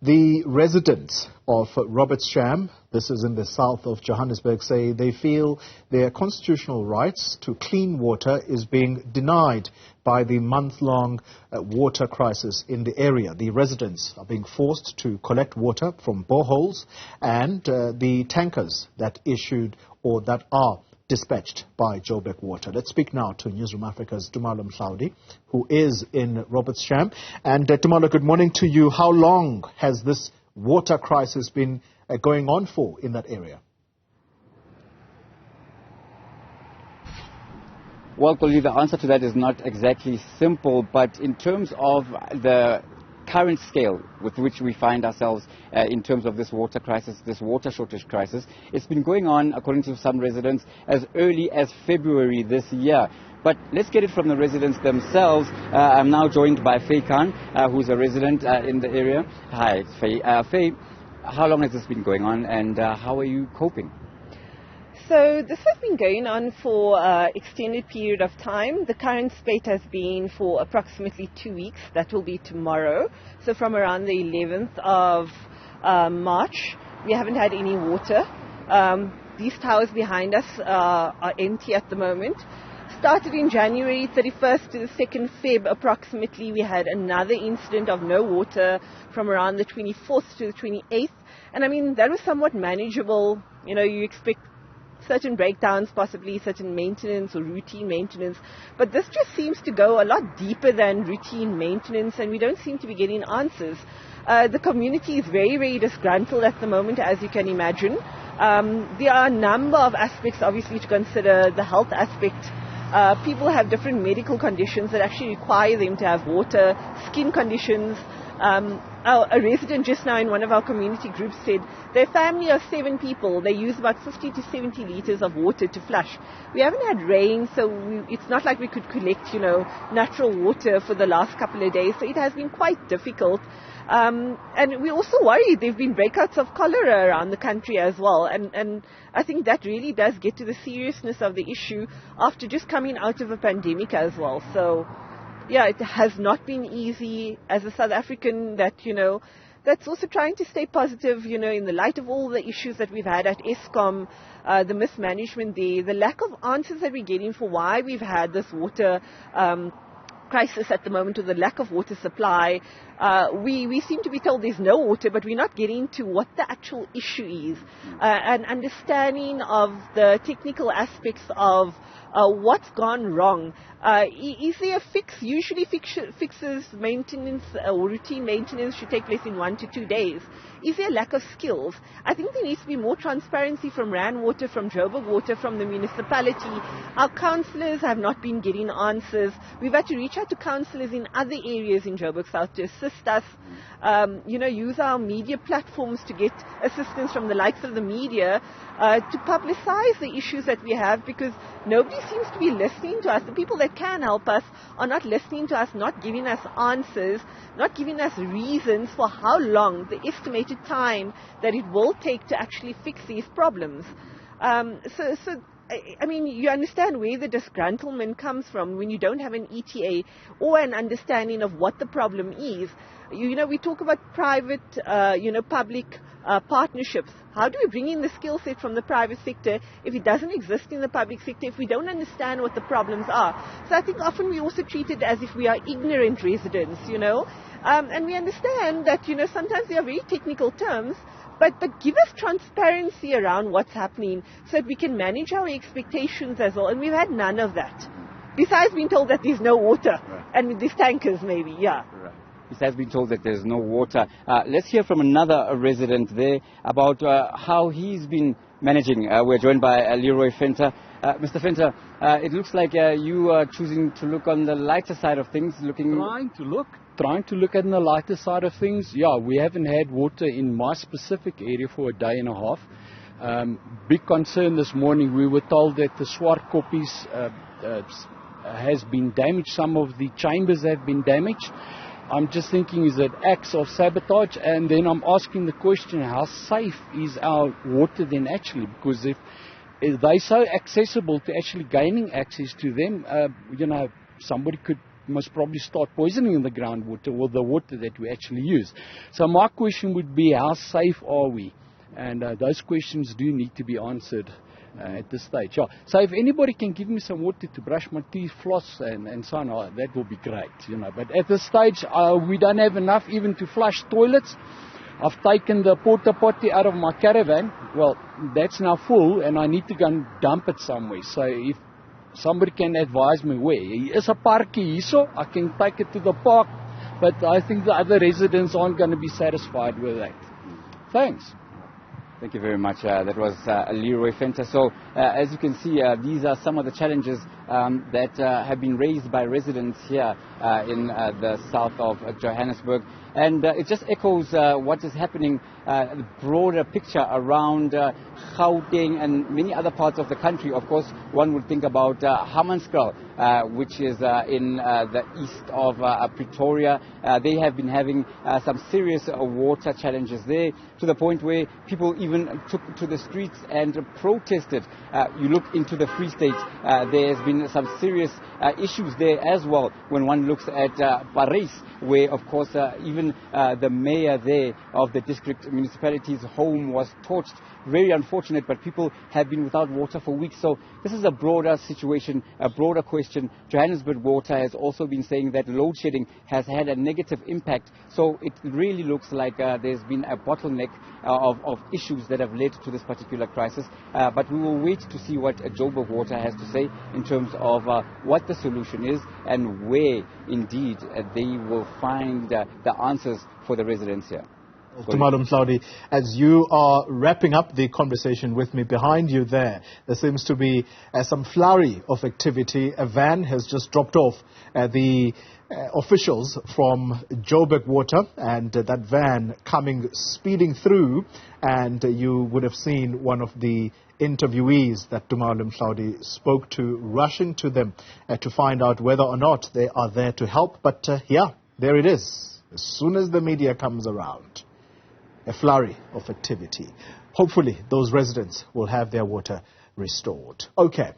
The residents of Robertsham, this is in the south of Johannesburg, say they feel their constitutional rights to clean water is being denied by the month-long water crisis in the area. The residents are being forced to collect water from boreholes and the tankers that issued or that are dispatched by Joburg Water. Let's speak now to Newzroom Afrika's Mohlaoli, who is in Robertsham. And Tumaole, good morning to you. How long has this water crisis been going on for in that area? Well, Colby, the answer to that is not exactly simple, but in terms of the current scale with which we find ourselves in terms of this water crisis, this water shortage crisis, it's been going on, according to some residents, as early as February this year. But let's get it from the residents themselves. I'm now joined by Faye Khan, who's a resident in the area. Hi, Faye. Faye, how long has this been going on, and how are you coping? So this has been going on for an extended period of time. The current spate has been for approximately 2 weeks. That will be tomorrow. So from around the 11th of March, we haven't had any water. These towers behind us are empty at the moment. Started in January 31st to the 2nd Feb approximately, we had another incident of no water from around the 24th to the 28th. And I mean, that was somewhat manageable. You know, you expect certain breakdowns, possibly certain maintenance or routine maintenance. But this just seems to go a lot deeper than routine maintenance, and we don't seem to be getting answers. The community is very, very disgruntled at the moment, as you can imagine. There are a number of aspects, obviously, to consider. The health aspect. People have different medical conditions that actually require them to have water, skin conditions. A resident just now in one of our community groups said their family of 7 people, they use about 50 to 70 liters of water to flush. We haven't had rain, so it's not like we could collect, natural water for the last couple of days. So it has been quite difficult. And we're also worried there have been breakouts of cholera around the country as well. And I think that really does get to the seriousness of the issue after just coming out of a pandemic as well. So yeah, it has not been easy as a South African that's also trying to stay positive, in the light of all the issues that we've had at Eskom, the mismanagement there, the lack of answers that we're getting for why we've had this water crisis at the moment, or the lack of water supply. We seem to be told there's no water, but we're not getting to what the actual issue is. An understanding of the technical aspects of what's gone wrong. Is there a fix? Usually fixes, maintenance or routine maintenance should take place in 1 to 2 days. Is there a lack of skills? I think there needs to be more transparency from Rand Water, from Joburg Water, from the municipality. Our councillors have not been getting answers. We've had to reach out to councillors in other areas in Joburg South to assist us. Use our media platforms to get assistance from the likes of the media to publicize the issues that we have, because nobody seems to be listening to us. The people that can help us are not listening to us, not giving us answers, not giving us reasons for how long, the estimated time that it will take to actually fix these problems. I mean, you understand where the disgruntlement comes from when you don't have an ETA or an understanding of what the problem is. We talk about private, public partnerships. How do we bring in the skill set from the private sector if it doesn't exist in the public sector, if we don't understand what the problems are? So I think often we also treat it as if we are ignorant residents, and we understand that, sometimes there are very technical terms, but give us transparency around what's happening so that we can manage our expectations as well. And we've had none of that. Besides being told that there's no water, right, and these tankers maybe, yeah. Right. Besides being told that there's no water. Let's hear from another resident there about how he's been managing. We're joined by Leroy Fenter. Mr. Fenter, it looks like you are choosing to look on the lighter side of things, Trying to look at the lighter side of things. Yeah, we haven't had water in my specific area for a day and a half. Big concern this morning. We were told that the Swart copies has been damaged. Some of the chambers have been damaged. I'm just thinking, is it acts of sabotage? And then I'm asking the question, how safe is our water then actually? Because if they're so accessible to actually gaining access to them, somebody could most probably start poisoning the groundwater or the water that we actually use. So my question would be, how safe are we? And those questions do need to be answered at this stage. Yeah. So if anybody can give me some water to brush my teeth, floss and so on, that will be great, you know. But at this stage, we don't have enough even to flush toilets. I've taken the porta potty out of my caravan. Well, that's now full and I need to go and dump it somewhere. So if somebody can advise me where. Is a parkie hier, so I can take it to the park, but I think the other residents aren't going to be satisfied with that. Thanks. Thank you very much. That was Leroy Fenter. So, as you can see, these are some of the challenges that have been raised by residents here in the south of Johannesburg. And it just echoes what is happening, the broader picture around Gauteng and many other parts of the country. Of course, one would think about Hammanskraal, which is in the east of Pretoria. They have been having some serious water challenges there, to the point where people even took to the streets and protested. You look into the Free State, there has been some serious issues there as well when one looks at Parys, where of course even the mayor there of the district municipality's home was torched. Very unfortunate, but people have been without water for weeks. So this is a broader situation, a broader question. Johannesburg Water has also been saying that load shedding has had a negative impact. So it really looks like there's been a bottleneck of issues that have led to this particular crisis. But we will wait to see what Joburg Water has to say in terms of what the solution is and where indeed they will find the answers for the residents here. Tumaole Mohlaoli, as you are wrapping up the conversation with me, behind you there seems to be some flurry of activity. A van has just dropped off the officials from Joburg Water, and that van coming speeding through, and you would have seen one of the interviewees that Tumaole Mohlaoli spoke to rushing to them to find out whether or not they are there to help. But yeah, there it is. As soon as the media comes around, a flurry of activity. Hopefully, those residents will have their water restored. Okay.